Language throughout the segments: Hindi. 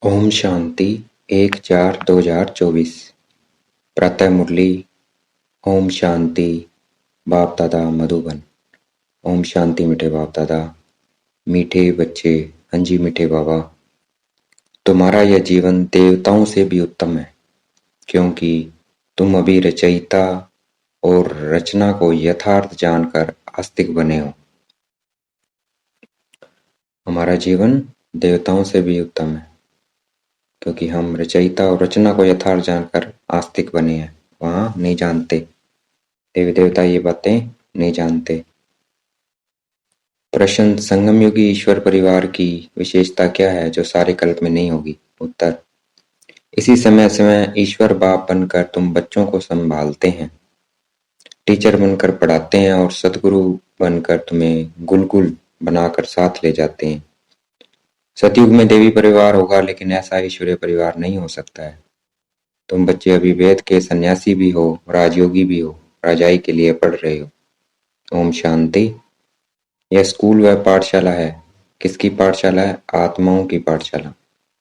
ओम शांति 1/4/2024 प्रातः मुरली। ओम शांति बाप दादा मधुबन। ओम शांति मीठे बाप दादा, मीठे बच्चे, हाँ जी मीठे बाबा। तुम्हारा यह जीवन देवताओं से भी उत्तम है, क्योंकि तुम अभी रचयिता और रचना को यथार्थ जानकर आस्तिक बने हो। हमारा जीवन देवताओं से भी उत्तम है, क्योंकि हम रचयिता और रचना को यथार्थ जानकर आस्तिक बने हैं। वहां नहीं जानते, देवी देवता ये बातें नहीं जानते। प्रश्न: संगम युगी ईश्वर परिवार की विशेषता क्या है जो सारे कल्प में नहीं होगी? उत्तर: इसी समय समय ईश्वर बाप बनकर तुम बच्चों को संभालते हैं, टीचर बनकर पढ़ाते हैं और सतगुरु बनकर तुम्हें गुलगुल बनाकर साथ ले जाते हैं। सतयुग में देवी परिवार होगा, लेकिन ऐसा ईश्वरीय परिवार नहीं हो सकता है। तुम बच्चे अभी वेद के सन्यासी भी हो, राजयोगी भी हो, राजाई के लिए पढ़ रहे हो। ओम शांति। यह स्कूल व पाठशाला है। किसकी पाठशाला है? आत्माओं की पाठशाला।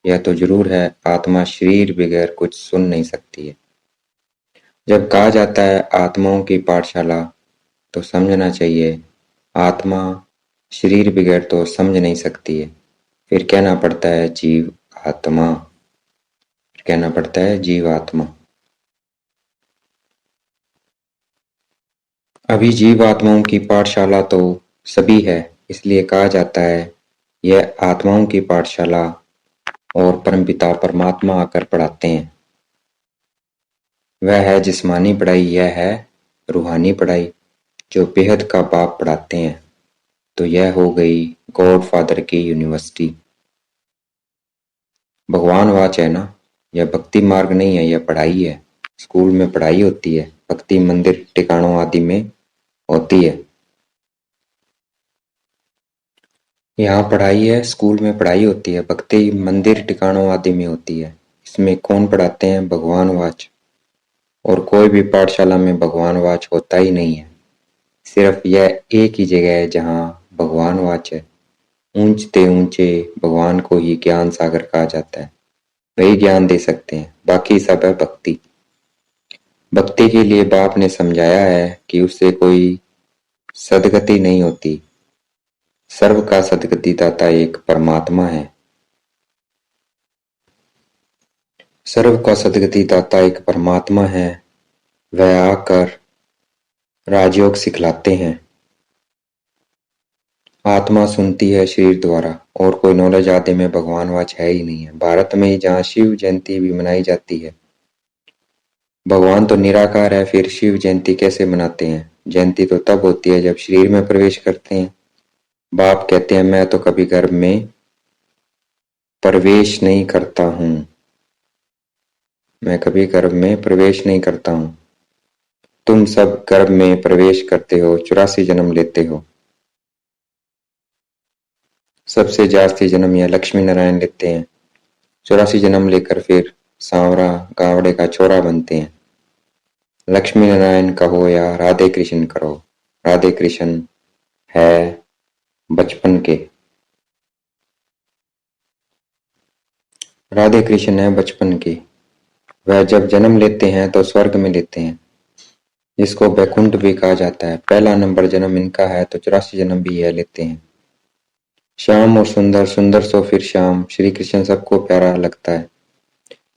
यह तो जरूर है, आत्मा शरीर बगैर कुछ सुन नहीं सकती है। जब कहा जाता है आत्माओं की पाठशाला, तो समझना चाहिए आत्मा शरीर बगैर तो समझ नहीं सकती है। फिर कहना पड़ता है जीव आत्मा, कहना पड़ता है जीव आत्मा। अभी जीव आत्माओं की पाठशाला तो सभी है, इसलिए कहा जाता है यह आत्माओं की पाठशाला और परमपिता परमात्मा आकर पढ़ाते हैं। वह है जिस्मानी पढ़ाई, यह है रूहानी पढ़ाई जो बेहद का बाप पढ़ाते हैं। तो यह हो गई गॉड फादर की यूनिवर्सिटी। भगवान वाच है ना, यह भक्ति मार्ग नहीं है, यह पढ़ाई है। स्कूल में पढ़ाई होती है, भक्ति मंदिर टिकाणों आदि में होती है। यहाँ पढ़ाई है, स्कूल में पढ़ाई होती है, भक्ति मंदिर टिकाणों आदि में होती है। इसमें कौन पढ़ाते हैं? भगवान वाच। और कोई भी पाठशाला में भगवान वाच होता ही नहीं है। सिर्फ यह एक ही जगह है जहाँ भगवान वाच है। ऊंचते ऊंचे भगवान को ही ज्ञान सागर कहा जाता है, वही ज्ञान दे सकते हैं, बाकी सब है भक्ति। भक्ति के लिए बाप ने समझाया है कि उससे कोई सदगति नहीं होती। सर्व का सदगति दाता एक परमात्मा है। सर्व का सदगति दाता एक परमात्मा है। वह आकर राजयोग सिखलाते हैं। आत्मा सुनती है शरीर द्वारा, और कोई नॉलेज आदि में भगवान वाच है ही नहीं है। भारत में ही जहाँ शिव जयंती भी मनाई जाती है, भगवान तो निराकार है, फिर शिव जयंती कैसे मनाते हैं? जयंती तो तब होती है जब शरीर में प्रवेश करते हैं। बाप कहते हैं मैं तो कभी गर्भ में प्रवेश नहीं करता हूं, मैं कभी गर्भ में प्रवेश नहीं करता हूं। तुम सब गर्भ में प्रवेश करते हो, 84 जन्म लेते हो। सबसे जास्ती जन्म यह लक्ष्मी नारायण लेते हैं। 84 जन्म लेकर फिर सांवरा गावड़े का छोरा बनते हैं। लक्ष्मी नारायण कहो या राधे कृष्ण करो, राधे कृष्ण है बचपन के। राधे कृष्ण है बचपन के। वह जब जन्म लेते हैं तो स्वर्ग में लेते हैं, जिसको बैकुंठ भी कहा जाता है। पहला नंबर जन्म इनका है, तो 84 जन्म भी यह लेते हैं। श्याम और सुंदर, सुंदर सो फिर श्याम, श्री कृष्ण सबको प्यारा लगता है।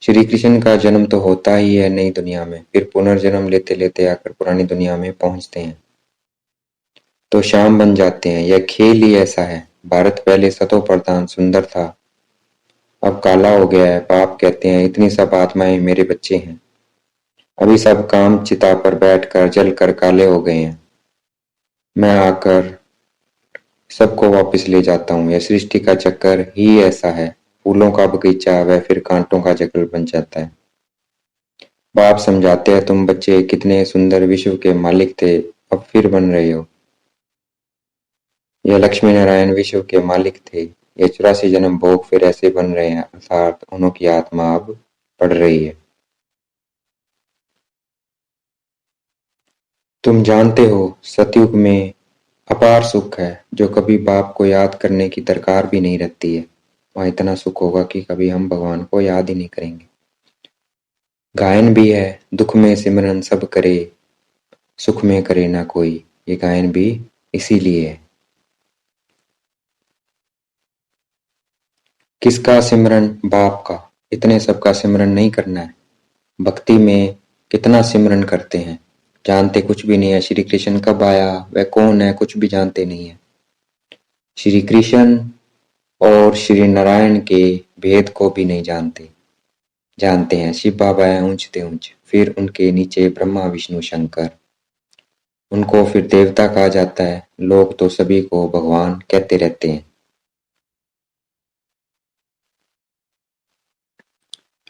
श्री कृष्ण का जन्म तो होता ही है नई दुनिया में, फिर पुनर्जन्म लेते लेते आकर पुरानी दुनिया में पहुंचते हैं, तो श्याम बन जाते हैं। यह खेल ही ऐसा है। भारत पहले सतो प्रधान सुंदर था, अब काला हो गया है। बाप कहते हैं इतनी सब आत्माएं मेरे बच्चे हैं, अभी सब काम चिता पर बैठकर जलकर काले हो गए हैं। मैं आकर सबको वापस ले जाता हूँ। यह सृष्टि का चक्कर ही ऐसा है। फूलों का बगीचा वह फिर कांटों का जंगल बन जाता है। बाप समझाते हैं तुम बच्चे कितने सुंदर विश्व के मालिक थे, अब फिर बन रहे हो। यह लक्ष्मी नारायण विश्व के मालिक थे, ये 84 जन्म भोग फिर ऐसे बन रहे हैं, अर्थात उन्हों की आत्मा अब पढ़ रही है। तुम जानते हो सतयुग में अपार सुख है, जो कभी बाप को याद करने की दरकार भी नहीं रहती है। वहां इतना सुख होगा कि कभी हम भगवान को याद ही नहीं करेंगे। गायन भी है, दुख में सिमरन सब करे, सुख में करे ना कोई। ये गायन भी इसीलिए है। किसका सिमरन? बाप का। इतने सबका सिमरन नहीं करना है। भक्ति में कितना सिमरन करते हैं, जानते कुछ भी नहीं है। श्री कृष्ण कब आया, वह कौन है, कुछ भी जानते नहीं है। श्री कृष्ण और श्री नारायण के भेद को भी नहीं जानते। जानते हैं शिव बाबा है ऊंचते ऊंच, फिर उनके नीचे ब्रह्मा विष्णु शंकर, उनको फिर देवता कहा जाता है। लोग तो सभी को भगवान कहते रहते हैं।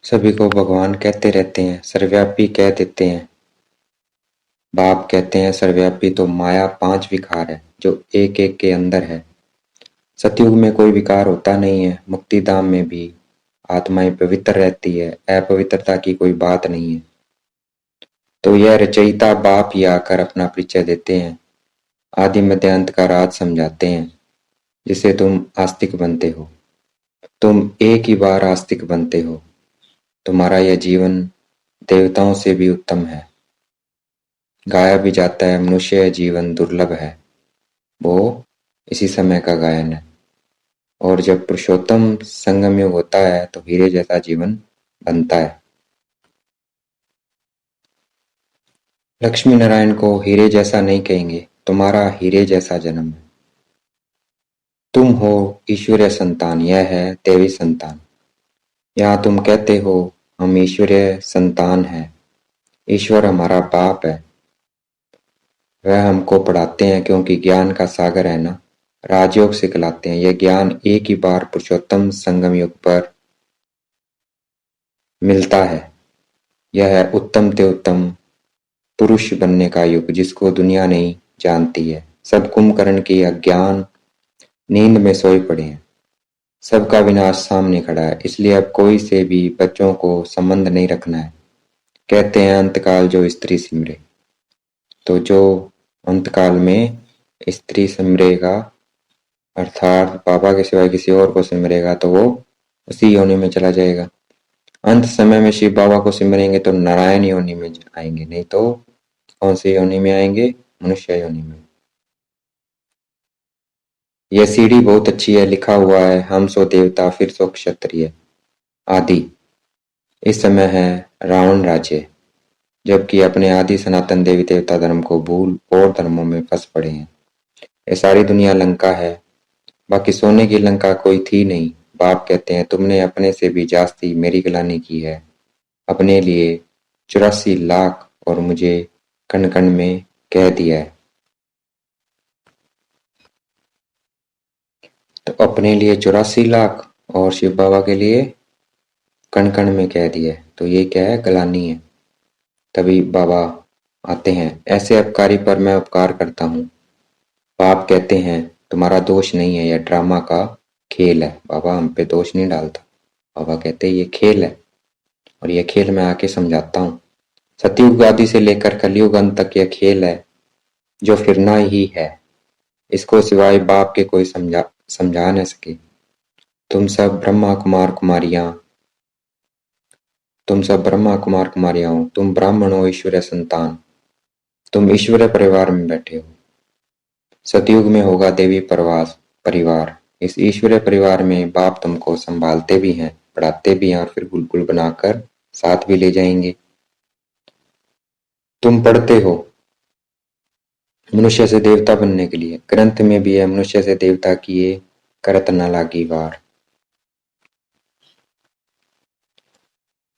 सभी को भगवान कहते रहते हैं, सर्वव्यापी कह देते हैं। बाप कहते हैं सर्वव्यापी तो माया 5 विकार है जो एक एक के अंदर है। सतयुग में कोई विकार होता नहीं है। मुक्ति धाम में भी आत्माएं पवित्र रहती है, अपवित्रता की कोई बात नहीं है। तो यह रचयिता बाप ही आकर अपना परिचय देते हैं, आदि मध्य अंत का राज समझाते हैं, जिससे तुम आस्तिक बनते हो। तुम एक ही बार आस्तिक बनते हो। तुम्हारा यह जीवन देवताओं से भी उत्तम है। गाया भी जाता है, मनुष्य जीवन दुर्लभ है, वो इसी समय का गायन है। और जब पुरुषोत्तम संगम युग होता है तो हीरे जैसा जीवन बनता है। लक्ष्मी नारायण को हीरे जैसा नहीं कहेंगे, तुम्हारा हीरे जैसा जन्म है। तुम हो ईश्वरीय संतान, यह है देवी संतान। यहाँ तुम कहते हो हम ईश्वरीय संतान हैं, ईश्वर हमारा बाप है। वह हमको पढ़ाते हैं क्योंकि ज्ञान का सागर है ना, राजयोग सिखलाते हैं। यह ज्ञान एक ही बार पुरुषोत्तम संगम युग पर मिलता है। यह है उत्तम ते उत्तम पुरुष बनने का युग, जिसको दुनिया नहीं जानती है। सब कुंभकर्ण की अज्ञान नींद में सोए पड़े हैं। सबका विनाश सामने खड़ा है, इसलिए अब कोई से भी बच्चों को संबंध नहीं रखना है। कहते हैं अंतकाल जो स्त्री सिमरे, तो जो अंतकाल में स्त्री सिमरेगा, अर्थात बाबा के सिवाय किसी और को सिमरेगा, तो वो उसी योनि में चला जाएगा। अंत समय में शिव बाबा को सिमरेंगे तो नारायण योनि में आएंगे, नहीं तो कौन सी योनि में आएंगे? मनुष्य योनि में। यह सीढ़ी बहुत अच्छी है, लिखा हुआ है हम सो देवता फिर सो क्षत्रिय आदि। इस समय है रावण राज्य, जबकि अपने आदि सनातन देवी देवता धर्म को भूल और धर्मों में फंस पड़े हैं। ये सारी दुनिया लंका है, बाकी सोने की लंका कोई थी नहीं। बाप कहते हैं तुमने अपने से भी जास्ती मेरी गिलानी की है, अपने लिए 84 लाख और मुझे कण कण में कह दिया है। तो अपने लिए 84 लाख और शिव बाबा के लिए कण कण में कह दिया है, तो ये क्या है? गलानी है। तभी बाबा आते हैं, ऐसे अपकारी पर मैं उपकार करता हूँ। बाप कहते हैं तुम्हारा दोष नहीं है, यह ड्रामा का खेल है। बाबा हम पे दोष नहीं डालता। बाबा कहते हैं ये खेल है और ये खेल मैं आके समझाता हूँ। सतयुग आदि से लेकर कलयुग अंत तक यह खेल है जो फिरना ही है। इसको सिवाय बाप के कोई समझा न सके। तुम सब ब्रह्मा कुमार कुमारियां हो। तुम ब्राह्मण हो, ईश्वरीय संतान। तुम ईश्वरीय परिवार में बैठे हो। सतयुग में होगा देवी परिवार। इस ईश्वरीय परिवार में बाप तुमको संभालते भी हैं, पढ़ाते भी हैं और फिर गुलगुल बनाकर साथ भी ले जाएंगे। तुम पढ़ते हो मनुष्य से देवता बनने के लिए, ग्रंथ में भी है मनुष्य से देवता किए करत न लागी वार।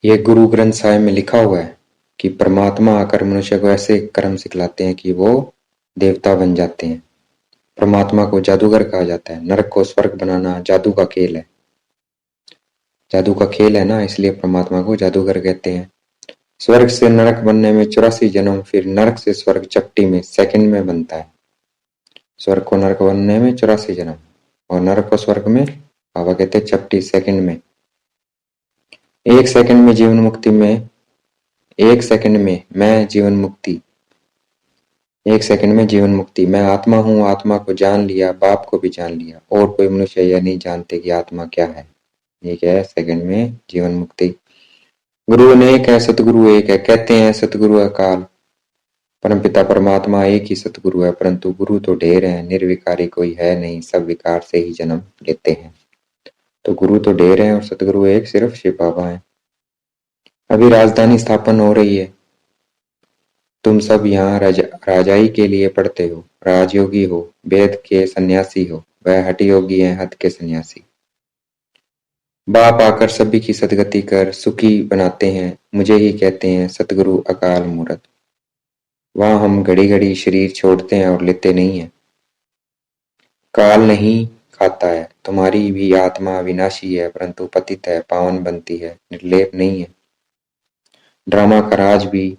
ये गुरु ग्रंथ साहिब में लिखा हुआ है कि परमात्मा आकर मनुष्य को ऐसे कर्म सिखलाते हैं कि वो देवता बन जाते हैं। परमात्मा को जादूगर कहा जाता है। नरक को स्वर्ग बनाना जादू का खेल है। जादू का खेल है ना, इसलिए परमात्मा को जादूगर कहते हैं। स्वर्ग से नरक बनने में 84 जन्म, फिर नरक से स्वर्ग चपटी में सेकंड में बनता है। स्वर्ग को नरक बनने में 84 जन्म और नरक को स्वर्ग में बाबा कहते हैं चपटी सेकंड में। एक सेकंड में जीवन मुक्ति में, एक सेकंड में मैं जीवन मुक्ति, एक सेकंड में जीवन मुक्ति। मैं आत्मा हूँ, आत्मा को जान लिया, बाप को भी जान लिया। और कोई मनुष्य यह नहीं जानते कि आत्मा क्या है। ये क्या है? सेकंड में जीवन मुक्ति। गुरु अनेक है, सतगुरु एक है। कहते हैं सतगुरु अकाल, परमपिता परमात्मा एक ही सतगुरु है, परंतु गुरु तो ढेर है, निर्विकारी कोई है नहीं, सब विकार से ही जन्म लेते हैं। तो गुरु तो ढेर है और सतगुरु एक सिर्फ शिव बाबा है। अभी राजधानी स्थापन हो रही है, तुम सब यहाँ राजाई के लिए पढ़ते हो, राजयोगी हो, वेद के सन्यासी हो, वह हठ योगी है, हठ के सन्यासी। बाप आकर सभी की सदगति कर सुखी बनाते हैं, मुझे ही कहते हैं सतगुरु अकाल मूरत। वहां हम घड़ी घड़ी शरीर छोड़ते हैं और लेते नहीं है। काल नहीं खाता है, तुम्हारी भी आत्मा विनाशी है, परंतु पतित है, पावन बनती है, निर्लेप नहीं है। ड्रामा का राज भी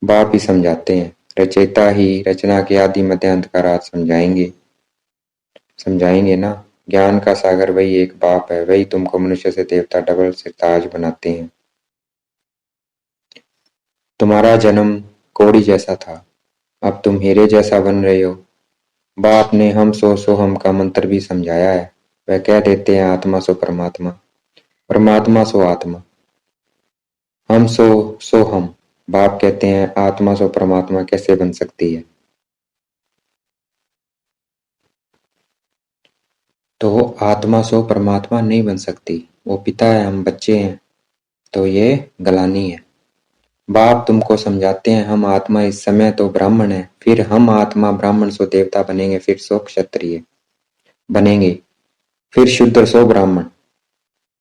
बाप ही समझाते हैं, रचयिता ही रचना के आदि मध्य अंत का राज समझाएंगे ना। ज्ञान का सागर वही एक बाप है, वही तुमको मनुष्य से देवता डबल से ताज बनाते हैं। तुम्हारा जन्म कौड़ी जैसा था, अब तुम हीरे जैसा बन रहे हो। बाप ने हम सो हम का मंत्र भी समझाया है। वह कह देते हैं आत्मा सो परमात्मा, परमात्मा सो आत्मा, हम सो हम। बाप कहते हैं आत्मा सो परमात्मा कैसे बन सकती है? तो आत्मा सो परमात्मा नहीं बन सकती, वो पिता है, हम बच्चे हैं, तो ये गलानी है। बाप तुमको समझाते हैं हम आत्मा इस समय तो ब्राह्मण है, फिर हम आत्मा ब्राह्मण सो देवता बनेंगे, फिर सो क्षत्रिय बनेंगे, फिर शूद्र सो ब्राह्मण।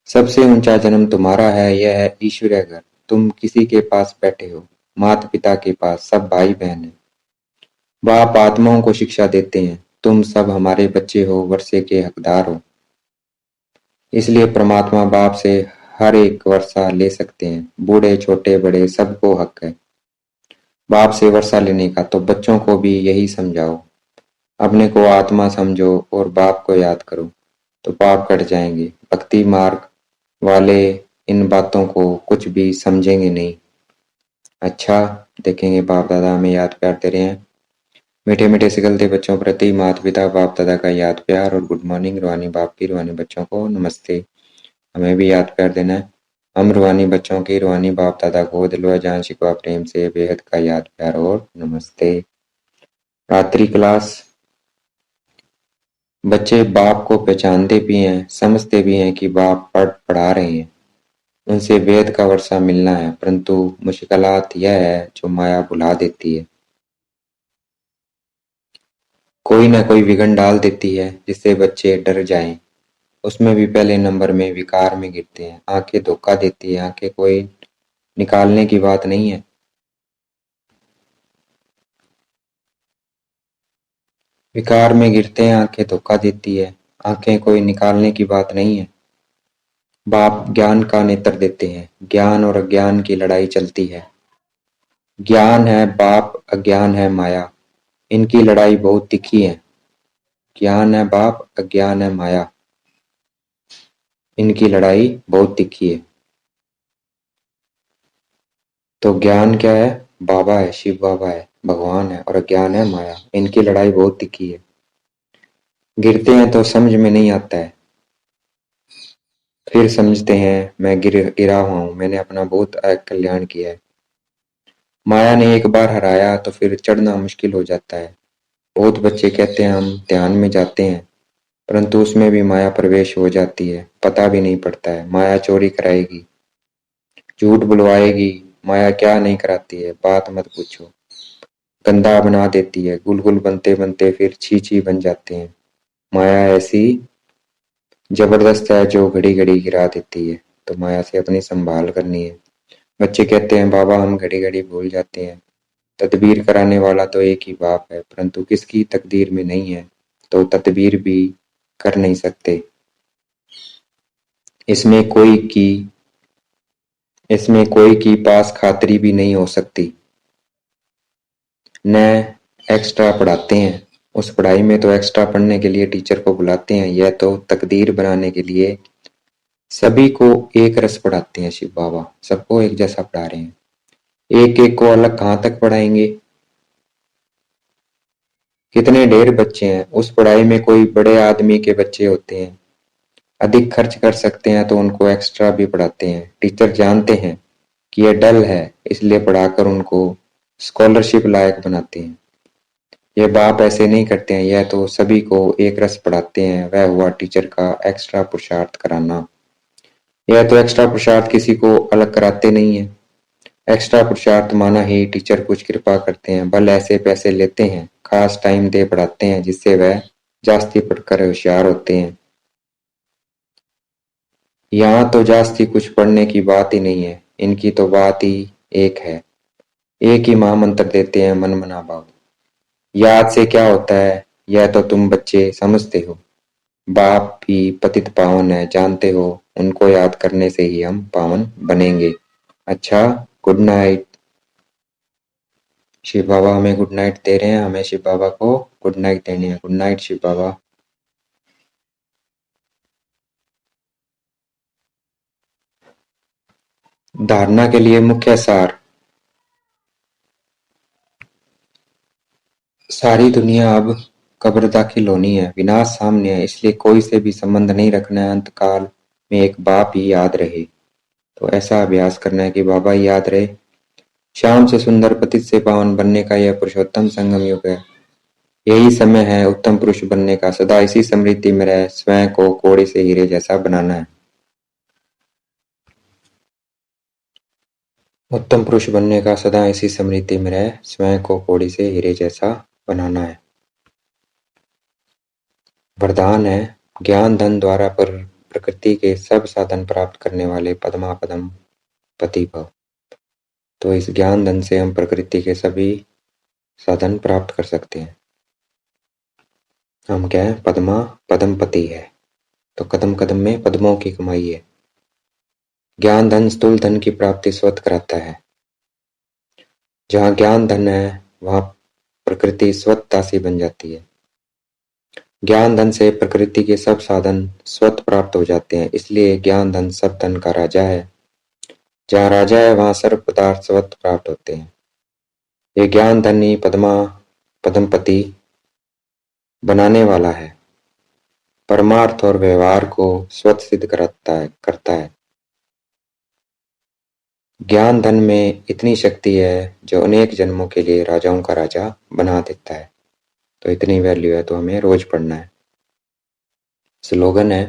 सबसे ऊंचा जन्म तुम्हारा है, यह है ईश्वरीय घर। तुम किसी के पास बैठे हो, माता पिता के पास, सब भाई बहन है। बाप आत्माओं को शिक्षा देते हैं, तुम सब हमारे बच्चे हो, वर्षे के हकदार हो। इसलिए परमात्मा बाप से हर एक वर्षा ले सकते हैं, बूढ़े छोटे बड़े सबको हक है बाप से वर्षा लेने का। तो बच्चों को भी यही समझाओ, अपने को आत्मा समझो और बाप को याद करो, तो पाप कट जाएंगे। भक्ति मार्ग वाले इन बातों को कुछ भी समझेंगे नहीं। अच्छा, देखेंगे बाप दादा हमें याद प्यार दे रहे हैं। मीठे मीठे सिकलते बच्चों प्रति माता पिता बाप दादा का याद प्यार और गुड मॉर्निंग। रूहानी बाप की रूहानी बच्चों को नमस्ते। हमें भी याद प्यार देना है। हम रूहानी बच्चों की रूहानी बाप दादा को दिलवा जान शिकवा प्रेम से बेहद का याद प्यार और नमस्ते। रात्रि क्लास। बच्चे बाप को पहचानते भी हैं, समझते भी हैं कि बाप पढ़ा रहे हैं, उनसे वेद का वर्षा मिलना है, परंतु मुश्किलात यह है जो माया भुला देती है। कोई ना कोई विघन डाल देती है जिससे बच्चे डर जाएं। उसमें भी पहले नंबर में विकार में गिरते हैं। आंखें धोखा देती है, आंखें कोई निकालने की बात नहीं है। विकार में गिरते हैं, आंखें धोखा देती है, आंखें कोई निकालने की बात नहीं है। बाप ज्ञान का नेत्र देते हैं, ज्ञान और अज्ञान की लड़ाई चलती है। ज्ञान है बाप, अज्ञान है माया, इनकी लड़ाई बहुत तिखी है। ज्ञान है बाप, अज्ञान है माया, इनकी लड़ाई बहुत तिखी है। तो ज्ञान क्या है? बाबा है, शिव बाबा है, भगवान है, और अज्ञान है माया, इनकी लड़ाई बहुत तिखी है। गिरते हैं तो समझ में नहीं आता है, फिर समझते हैं मैं गिरा हुआ हूं, मैंने अपना बहुत कल्याण किया है। माया ने एक बार हराया तो फिर चढ़ना मुश्किल हो जाता है। बहुत बच्चे कहते हैं हम ध्यान में जाते हैं, परंतु उसमें भी माया प्रवेश हो जाती है, पता भी नहीं पड़ता है। माया चोरी कराएगी, झूठ बुलवाएगी, माया क्या नहीं कराती है, बात मत पूछो। गंदा बना देती है, गुलगुल बनते बनते फिर छी छी बन जाते हैं। माया ऐसी जबरदस्त है जो घड़ी घड़ी गिरा देती है, तो माया से अपनी संभाल करनी है। बच्चे कहते हैं बाबा हम घड़ी घड़ी भूल जाते हैं, तदबीर कराने वाला तो एक ही बाप है, परंतु किसकी तकदीर में नहीं है, तो तदबीर भी कर नहीं सकते। इसमें कोई की इसमें कोई की पास खातरी भी नहीं हो सकती। न एक्स्ट्रा पढ़ाते हैं, उस पढ़ाई में तो एक्स्ट्रा पढ़ने के लिए टीचर को बुलाते हैं, यह तो तकदीर बनाने के लिए सभी को एक रस पढ़ाते हैं। शिव बाबा सबको एक जैसा पढ़ा रहे हैं, एक एक को अलग कहाँ तक पढ़ाएंगे? कितने ढेर बच्चे हैं, उस पढ़ाई में कोई बड़े आदमी के बच्चे होते हैं, अधिक खर्च कर सकते हैं तो उनको एक्स्ट्रा भी पढ़ाते हैं। टीचर जानते हैं कि ये डल है, इसलिए पढ़ाकर उनको स्कॉलरशिप लायक बनाते हैं। ये बाप ऐसे नहीं करते हैं, यह तो सभी को एक रस पढ़ाते हैं। वह हुआ टीचर का एक्स्ट्रा पुरुषार्थ कराना। यह तो एक्स्ट्रा पुरुषार्थ किसी को अलग कराते नहीं है। एक्स्ट्रा पुरुषार्थ माना ही टीचर कुछ कृपा करते हैं, बल ऐसे पैसे लेते हैं, खास टाइम दे पढ़ाते हैं जिससे वह जास्ती पढ़कर होशियार होते हैं। यहाँ तो जास्ती कुछ पढ़ने की बात ही नहीं है, इनकी तो बात ही एक है। एक ही महामंत्र देते हैं, मन मना भाव। याद से क्या होता है यह तो तुम बच्चे समझते हो। बाप भी पतित पावन है, जानते हो, उनको याद करने से ही हम पावन बनेंगे। अच्छा, गुड नाइट। शिव बाबा हमें गुड नाइट दे रहे हैं, हमें शिव बाबा को गुड नाइट देनी है। गुड नाइट शिव बाबा। धारणा के लिए मुख्य सार। सारी दुनिया अब कब्र दाखिल होनी है, विनाश सामने है, इसलिए कोई से भी संबंध नहीं रखना है। अंतकाल में एक बाप ही याद रहे, तो ऐसा अभ्यास करना है कि बाबा ही याद रहे। श्याम से सुंदर, पतित से पावन बनने का यह पुरुषोत्तम संगम युग है। यही समय है उत्तम पुरुष बनने का। सदा इसी स्मृति में रह स्वयं को कोड़े से हीरे जैसा बनाना है। उत्तम पुरुष बनने का सदा इसी स्मृति में रह स्वयं को कोड़ी से हीरे जैसा बनाना है। वरदान है ज्ञान धन द्वारा पर प्रकृति के सब साधन प्राप्त करने वाले पद्मा पदम पति भव। तो इस ज्ञान धन से हम प्रकृति के सभी साधन प्राप्त कर सकते हैं। हम क्या है? पद्मा पदम पति है, तो कदम कदम में पद्मों की कमाई है। ज्ञान धन स्थूल धन की प्राप्ति स्वत कराता है। जहाँ ज्ञान धन है वहां प्रकृति स्वतः से बन जाती है। ज्ञान धन से प्रकृति के सब साधन स्वत प्राप्त हो जाते हैं, इसलिए ज्ञान धन सब धन का राजा है। जहाँ राजा है वहां सर्व पदार्थ स्वत प्राप्त होते हैं। ये ज्ञान धन ही पद्मा पदमपति बनाने वाला है। परमार्थ और व्यवहार को स्वत सिद्ध करता है। ज्ञान धन में इतनी शक्ति है जो अनेक जन्मों के लिए राजाओं का राजा बना देता है। तो इतनी वैल्यू है, तो हमें रोज पढ़ना है। स्लोगन है,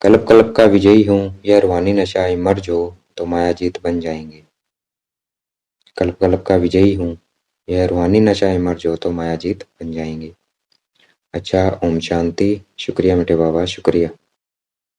कल्प कल्प का विजयी हूं, यह रूहानी नशाई मर्ज हो तो माया जीत बन जाएंगे। कल्प कल्प का विजयी हूं, यह रूहानी नशाई मर्ज हो तो माया जीत बन जाएंगे। अच्छा, ओम शांति। शुक्रिया मेरे बाबा, शुक्रिया।